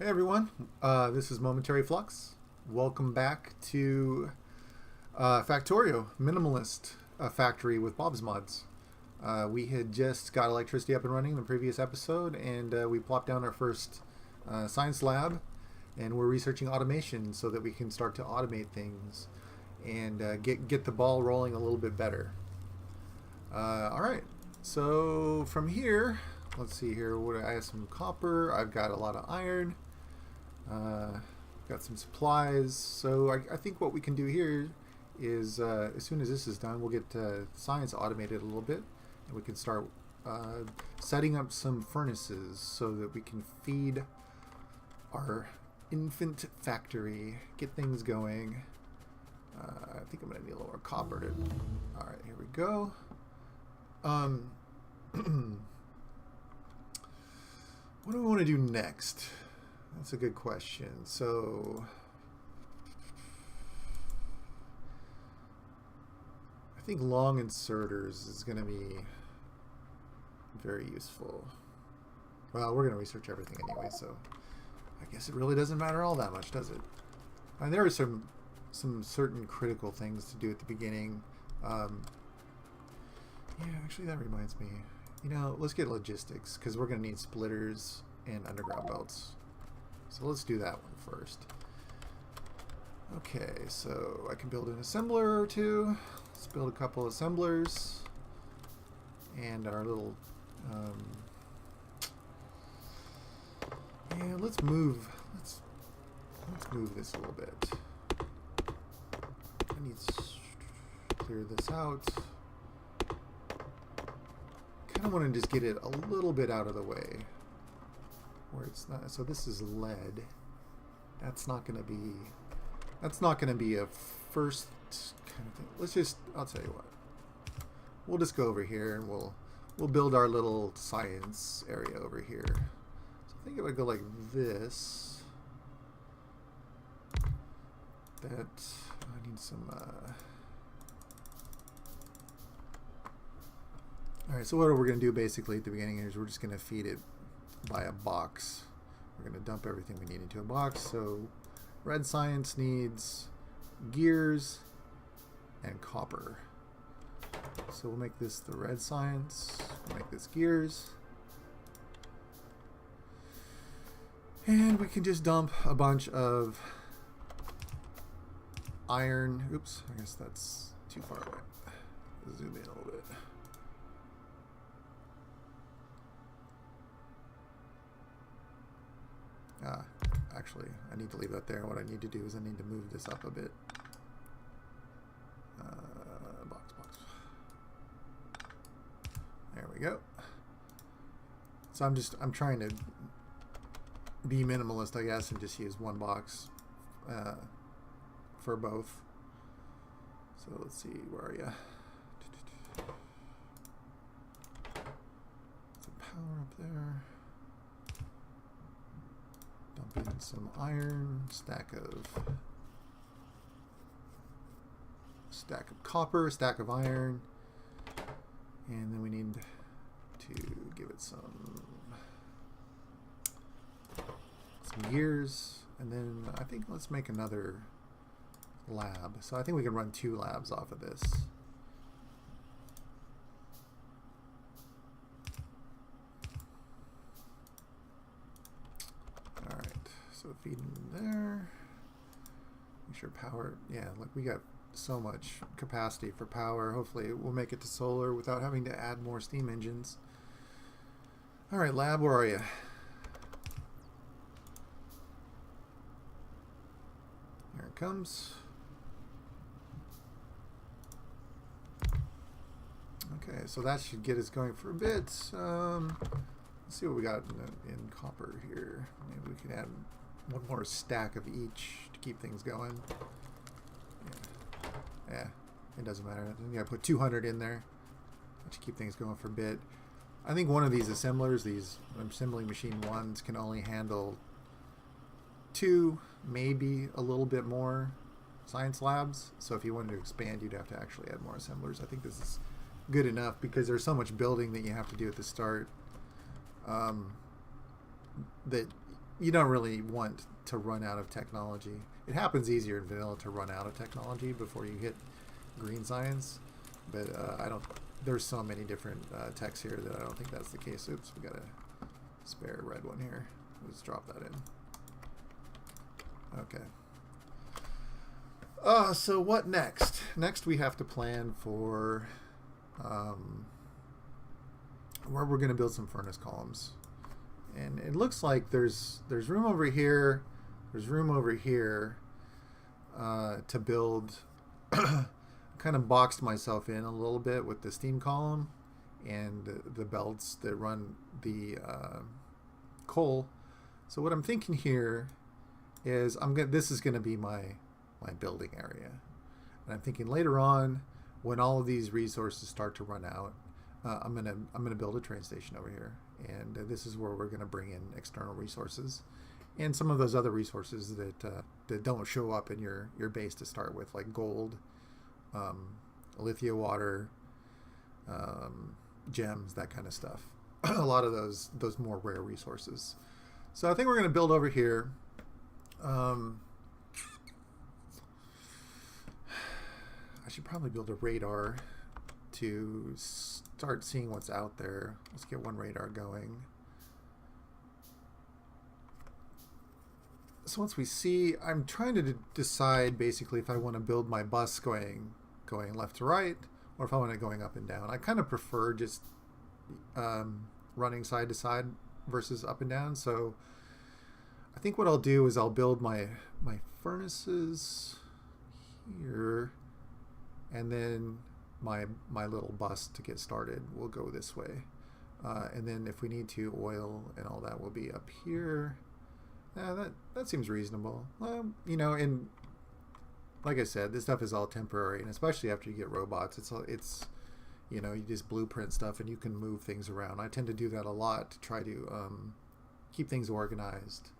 Hey everyone, this is Momentary Flux. Welcome back to Factorio, Minimalist factory with Bob's Mods. We had just got electricity up and running in the previous episode, and we plopped down our first science lab, and we're researching automation so that we can start to automate things and get the ball rolling a little bit better. All right, so from here, let's see here. I have some copper. I've got a lot of iron. Got some supplies. So I think what we can do here is as soon as this is done, we'll get science automated a little bit, and we can start setting up some furnaces so that we can feed our infant factory, get things going. I think I'm gonna need a little more copper to. All right, here we go. What do we want to do next? That's a good question. So I think long inserters is going to be very useful. Well, we're going to research everything anyway, so I guess it really doesn't matter all that much, does it? And there are some certain critical things to do at the beginning. Yeah, actually that reminds me. You know, let's get logistics, because we're going to need splitters and underground belts. So let's do that one first. Okay, so I can build an assembler or two. Let's build a couple assemblers. And our little... yeah, let's move this a little bit. I need to clear this out. Kind of want to just get it a little bit out of the way where it's not. So this is lead. That's not going to be a first kind of thing. Let's just, I'll tell you what, we'll just go over here and we'll build our little science area over here. So I think if I go like this, that I need some alright, so what we're going to do basically at the beginning here is we're just going to feed it by a box. We're going to dump everything we need into a box. So red science needs gears and copper. So we'll make this the red science. We'll make this gears. And we can just dump a bunch of iron. Oops, I guess that's too far away. Zoom in a little bit. Actually, I need to leave that there. What I need to do is I need to move this up a bit. Box. There we go. So I'm trying to be minimalist, I guess, and just use one box for both. So let's see, where are you? Some power up there. Dump in some iron, stack of copper, stack of iron, and then we need to give it some gears, and then I think let's make another lab. So I think we can run 2 labs off of this. So feed in there. Make sure power. Yeah, look, we got so much capacity for power. Hopefully we'll make it to solar without having to add more steam engines. All right, lab, where are you? Here it comes. Okay, so that should get us going for a bit. Let's see what we got in copper here. Maybe we could add one more stack of each to keep things going. Yeah, it doesn't matter. I think I put 200 in there to keep things going for a bit. I think one of these assemblers, these assembly machine ones, can only handle 2, maybe a little bit more science labs. So if you wanted to expand, you'd have to actually add more assemblers. I think this is good enough because there's so much building that you have to do at the start that you don't really want to run out of technology. It happens easier in vanilla to run out of technology before you hit green science, but I don't. There's so many different techs here that I don't think that's the case. Oops, we got a spare red one here. Let's drop that in. Okay. So what next? Next we have to plan for where we're going to build some furnace columns. And it looks like there's room over here, there's room over here to build. Kind of boxed myself in a little bit with the steam column and the belts that run the coal. So what I'm thinking here is this is going to be my building area, and I'm thinking later on when all of these resources start to run out, I'm gonna build a train station over here, and this is where we're going to bring in external resources and some of those other resources that don't show up in your base to start with, like gold, lithium water, gems, that kind of stuff. A lot of those more rare resources. So I think we're going to build over here. I should probably build a radar to start seeing what's out there. Let's get one radar going. So once we see, I'm trying to decide basically if I want to build my bus going left to right, or if I want it going up and down. I kind of prefer just running side to side versus up and down. So I think what I'll do is I'll build my furnaces here, and then my little bus to get started will go this way. And then if we need to, oil and all that will be up here. That seems reasonable. You know, and like I said, this stuff is all temporary, and especially after you get robots, it's you know, you just blueprint stuff and you can move things around. I tend to do that a lot to try to keep things organized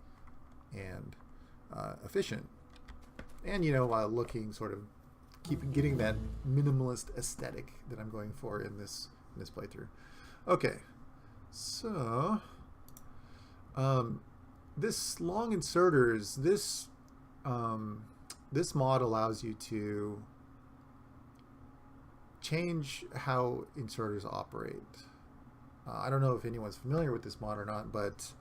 and efficient, and you know, while looking sort of getting that minimalist aesthetic that I'm going for in this playthrough. Okay, so this long inserters, this mod allows you to change how inserters operate. I don't know if anyone's familiar with this mod or not, but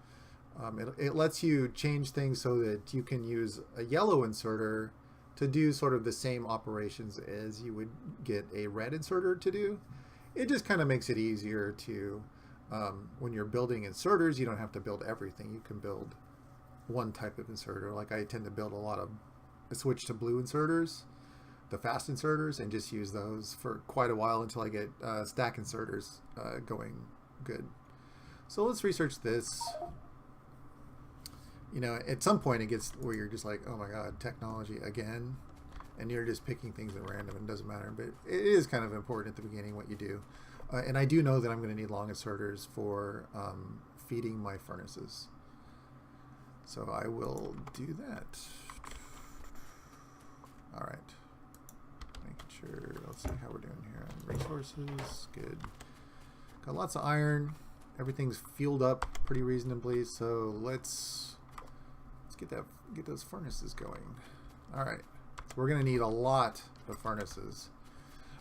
it lets you change things so that you can use a yellow inserter to do sort of the same operations as you would get a red inserter to do. It just kind of makes it easier to, when you're building inserters, you don't have to build everything. You can build one type of inserter. Like I tend to build I switch to blue inserters, the fast inserters, and just use those for quite a while until I get stack inserters going good. So let's research this. You know, at some point it gets where you're just like, oh my god, technology again, and you're just picking things at random and it doesn't matter. But it is kind of important at the beginning what you do. And I do know that I'm going to need long inserters for feeding my furnaces. So I will do that. All right. Making sure, let's see how we're doing here on resources. Good. Got lots of iron. Everything's fueled up pretty reasonably. So let's get those furnaces going. All right. So we're going to need a lot of furnaces.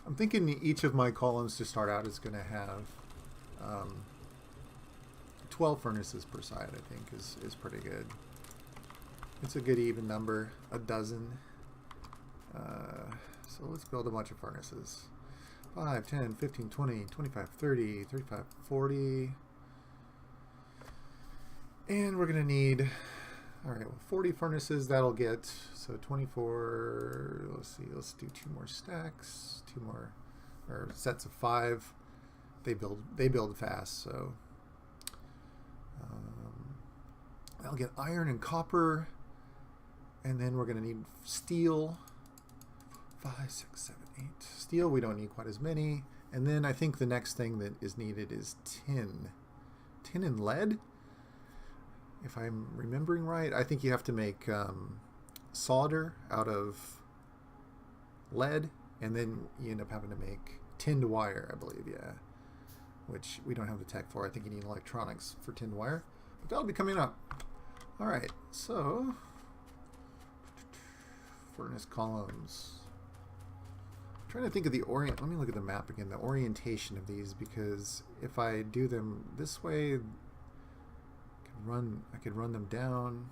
I'm thinking each of my columns to start out is going to have 12 furnaces per side, I think is pretty good. It's a good even number, a dozen. So let's build a bunch of furnaces. 5, 10, 15, 20, 25, 30, 35, 40. And we're going to need, all right, well, 40 furnaces, that'll get, so 24, let's see, let's do 2 more stacks, 2 more, or sets of 5. They build fast, so I'll get iron and copper, and then we're going to need steel. 5, 6, 7, 8. Steel, we don't need quite as many. And then I think the next thing that is needed is tin. Tin and lead? If I'm remembering right, I think you have to make solder out of lead, and then you end up having to make tinned wire, I believe, yeah. Which we don't have the tech for. I think you need electronics for tinned wire. But that'll be coming up. All right, so furnace columns. I'm trying to think of the orient. Let me look at the map again. The orientation of these, because if I do them this way, I could run them down,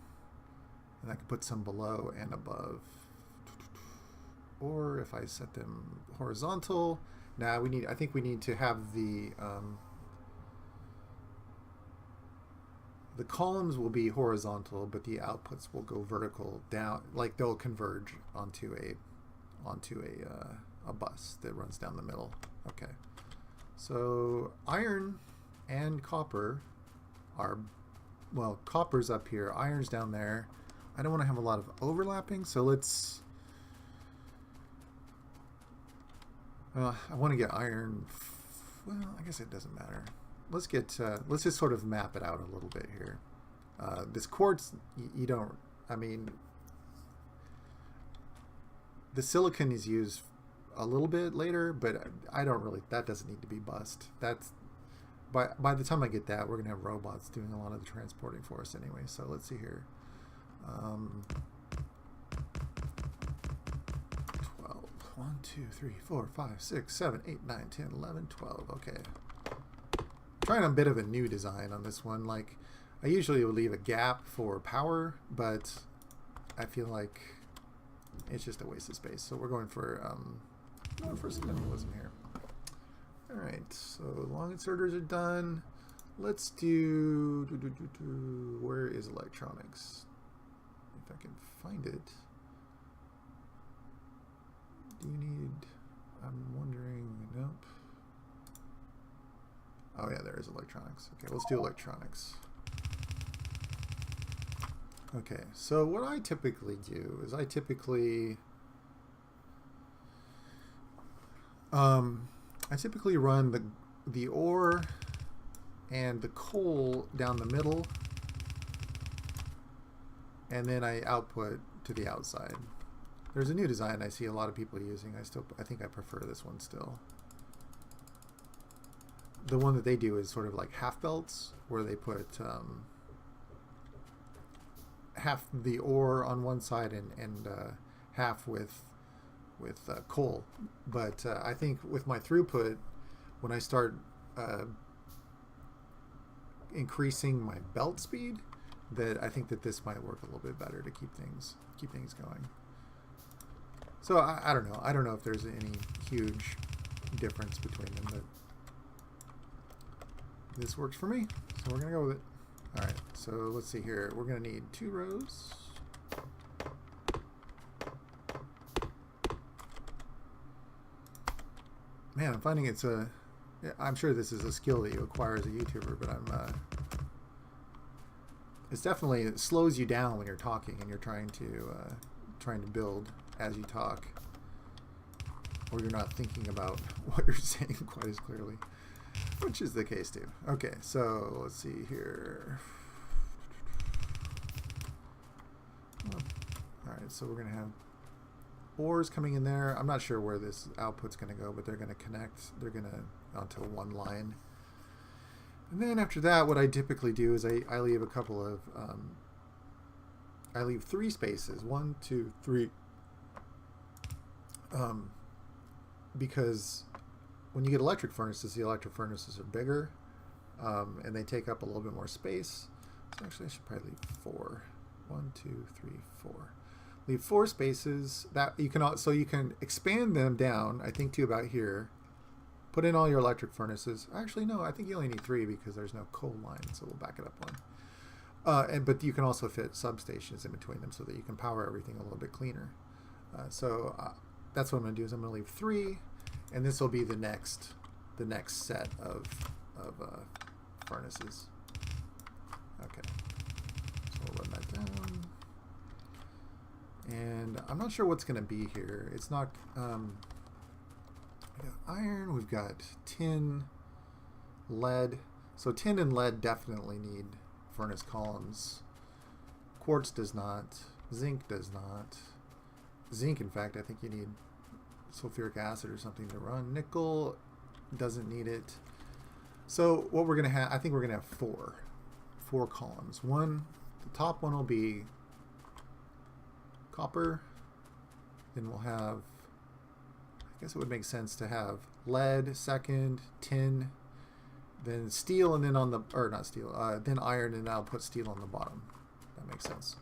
and I could put some below and above. Or if I set them horizontal, now I think we need to have the columns will be horizontal, but the outputs will go vertical down, like they'll converge onto a bus that runs down the middle. Okay, so iron and copper are, well, copper's up here, iron's down there. I don't want to have a lot of overlapping, so let's I want to get iron. Well, I guess it doesn't matter. Let's just sort of map it out a little bit here. This quartz, you don't, I mean, the silicon is used a little bit later, but I don't really, that doesn't need to be bussed. That's, by the time I get that, we're going to have robots doing a lot of the transporting for us anyway. So let's see here. 12. 1, 2, 3, 4, 5, 6, 7, 8, 9, 10, 11, 12. Okay. Trying a bit of a new design on this one. Like, I usually would leave a gap for power, but I feel like it's just a waste of space. So we're going for some minimalism here. All right, so long inserters are done. Let's do where is electronics? If I can find it. Do you need, I'm wondering, nope. Oh yeah, there is electronics. Okay, let's do electronics. Okay, so what I typically do is I typically run the ore and the coal down the middle, and then I output to the outside. There's a new design I see a lot of people using. I think I prefer this one still. The one that they do is sort of like half belts, where they put half the ore on one side and half with coal. But I think with my throughput, when I start increasing my belt speed, that I think that this might work a little bit better to keep things going. So I don't know. I don't know if there's any huge difference between them, but this works for me, so we're gonna go with it. All right, so let's see here. We're gonna need 2 rows. Man, I'm finding I'm sure this is a skill that you acquire as a YouTuber, but it's definitely, it slows you down when you're talking and you're trying to build as you talk, or you're not thinking about what you're saying quite as clearly. Which is the case too. Okay, so let's see here. Alright, so we're going to have ores coming in there. I'm not sure where this output's going to go, but they're going to connect. They're going to onto one line. And then after that, what I typically do is I leave a couple of, I leave 3 spaces. 1, 2, 3. Because when you get electric furnaces, the electric furnaces are bigger, and they take up a little bit more space. So actually, I should probably leave 4. 1, 2, 3, 4. Leave 4 spaces. That you can, so you can expand them down. I think to about here. Put in all your electric furnaces. Actually, no. I think you only need 3 because there's no coal line. So we'll back it up 1. But you can also fit substations in between them so that you can power everything a little bit cleaner. That's what I'm going to do. Is I'm going to leave 3. And this will be the next set of furnaces. Okay, so we'll run that down. And I'm not sure what's going to be here. It's not. We got iron. We've got tin, lead. So tin and lead definitely need furnace columns. Quartz does not. Zinc does not. Zinc, in fact, I think you need sulfuric acid or something to run. Nickel doesn't need it. So what we're going to have, I think we're going to have 4 columns. 1 at the top one will be copper. Then we'll have, I guess it would make sense to have lead second, tin, then steel, and then on the, or not steel, then iron, and I'll put steel on the bottom. That makes sense.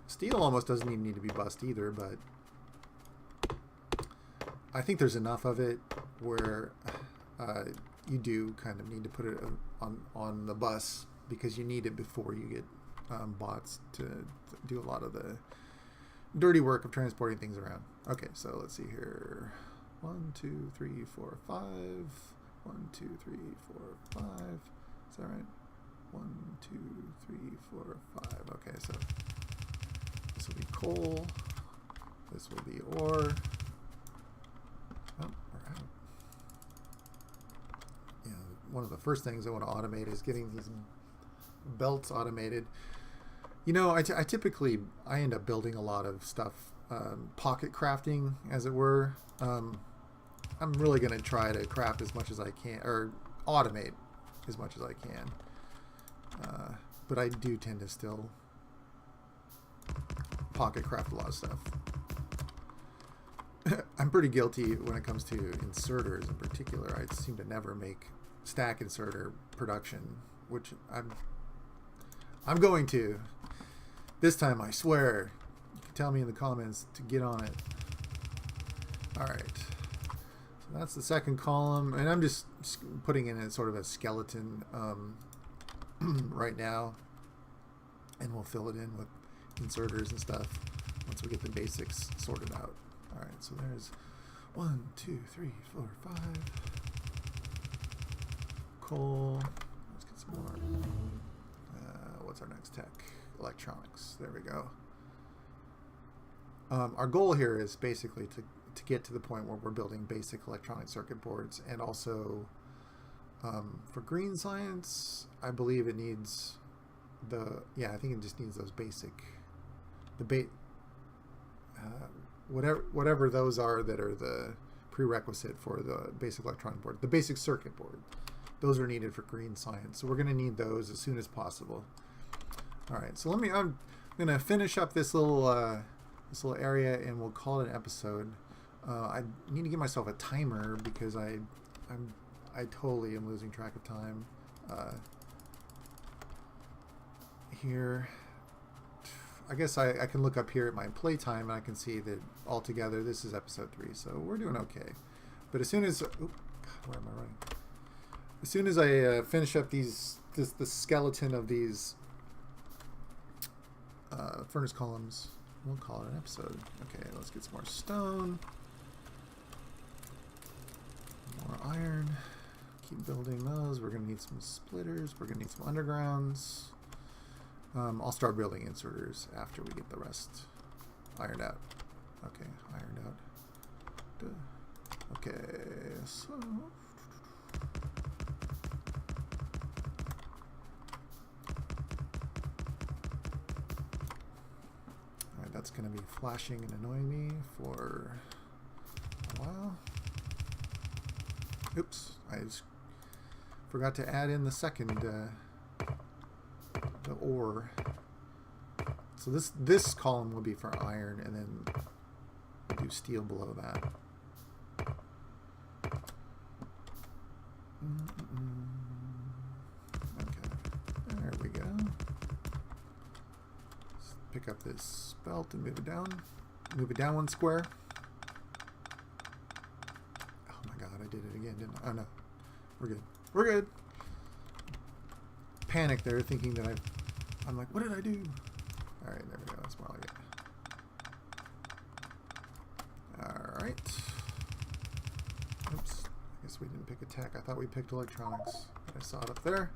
Steel almost doesn't even need to be bussed either, but I think there's enough of it where you do kind of need to put it on the bus, because you need it before you get bots to do a lot of the dirty work of transporting things around. Okay, so let's see here. 1, 2, 3, 4, 5. 1, 2, 3, 4, 5. Is that right? 1, 2, 3, 4, 5. Okay, so this will be coal. This will be ore. Oh, we're out. Yeah, one of the first things I want to automate is getting these belts automated. You know, I typically end up building a lot of stuff, pocket crafting, as it were. I'm really going to try to craft as much as I can, or automate as much as I can. But I do tend to still pocket craft a lot of stuff. I'm pretty guilty when it comes to inserters in particular. I seem to never make stack inserter production, which I'm going to. This time, I swear. You can tell me in the comments to get on it. Alright. So that's the second column. And I'm just putting in a sort of a skeleton right now. And we'll fill it in with inserters and stuff once we get the basics sorted out. Alright, so there's 1, 2, 3, 4, 5. Coal. Let's get some more. What's our next tech? Electronics. There we go. Our goal here is basically to get to the point where we're building basic electronic circuit boards, and also for green science, I believe it needs I think it just needs those basic, whatever those are that are the prerequisite for the basic electronic board, the basic circuit board. Those are needed for green science, so we're going to need those as soon as possible. All right, so I'm going to finish up this little area, and we'll call it an episode. I need to give myself a timer because I totally am losing track of time here. I guess I can look up here at my playtime, and I can see that altogether this is episode 3, so we're doing okay. But as soon as where am I running? As soon as I finish up the skeleton of these furnace columns, we'll call it an episode. Okay, let's get some more stone, more iron. Keep building those. We're going to need some splitters. We're going to need some undergrounds. I'll start building inserters after we get the rest ironed out. Okay, ironed out. Okay, so alright, that's going to be flashing and annoying me for a while. Oops, I just forgot to add in the second the ore. So this column will be for iron, and then we'll do steel below that. Okay, there we go. Let's pick up this belt and move it down. Move it down 1 square. Oh my god, I did it again, didn't I? Oh no, we're good. We're good. Panic there, thinking that I'm like, what did I do? All right, there we go. That's more like it. All right. Oops. I guess we didn't pick a tech. I thought we picked electronics. I saw it up there.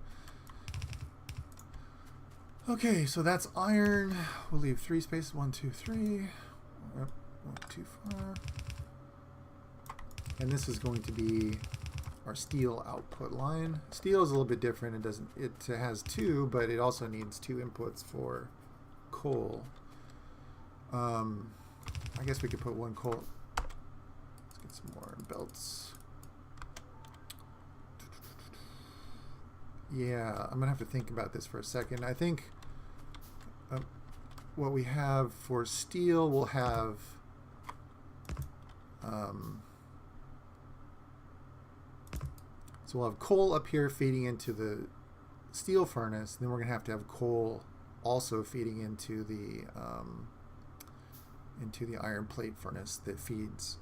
Okay, so that's iron. We'll leave 3 spaces. 1, 2, 3. Went too far. And this is going to be our steel output line. Steel is a little bit different. It has 2, but it also needs 2 inputs for coal. I guess we could put 1 coal. Let's get some more belts. Yeah, I'm gonna have to think about this for a second. I think what we have for steel, we'll have so we'll have coal up here feeding into the steel furnace, and then we're gonna have to have coal also feeding into the iron plate furnace that feeds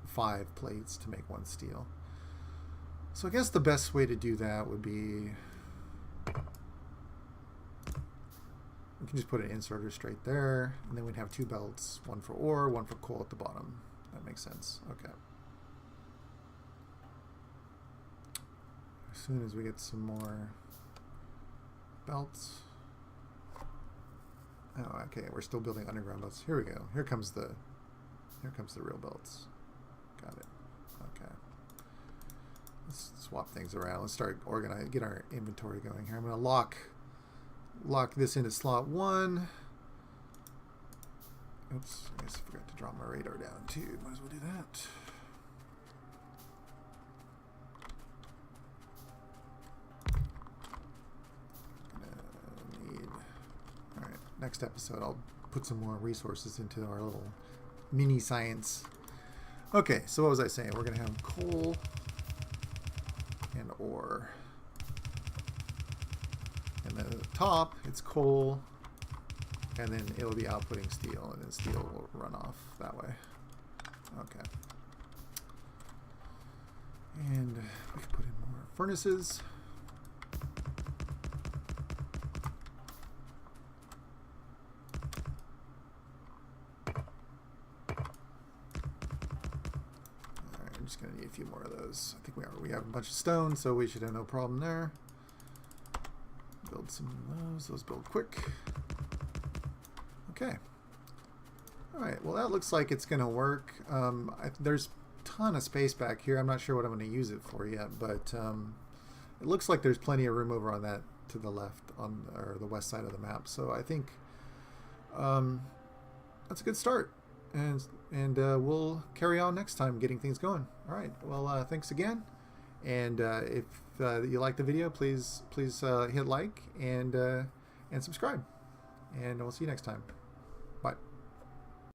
5 plates to make 1 steel. So I guess the best way to do that would be, we can just put an inserter straight there, and then we'd have 2 belts, 1 for ore, 1 for coal at the bottom. That makes sense. Okay. As soon as we get some more belts. Oh, okay. We're still building underground belts. Here we go. Here comes the real belts. Got it. Okay. Let's swap things around. Let's start organizing, get our inventory going here. I'm going to lock this into slot 1. Oops, I guess I forgot to drop my radar down too. Might as well do that. Alright, next episode I'll put some more resources into our little mini science. Okay, so what was I saying? We're going to have coal and ore. And then at the top, it's coal, and then it'll be outputting steel, and then steel will run off that way. Okay. And we can put in more furnaces. Alright, I'm just going to need a few more of those. I think we have a bunch of stone, so we should have no problem there. Build some of those. Those build quick. Okay. Alright, well that looks like it's going to work. There's a ton of space back here. I'm not sure what I'm going to use it for yet, but it looks like there's plenty of room over on that to the left, or the west side of the map. So I think that's a good start. And we'll carry on next time getting things going. Alright, well thanks again. And if you like the video, please hit like and subscribe. And we'll see you next time.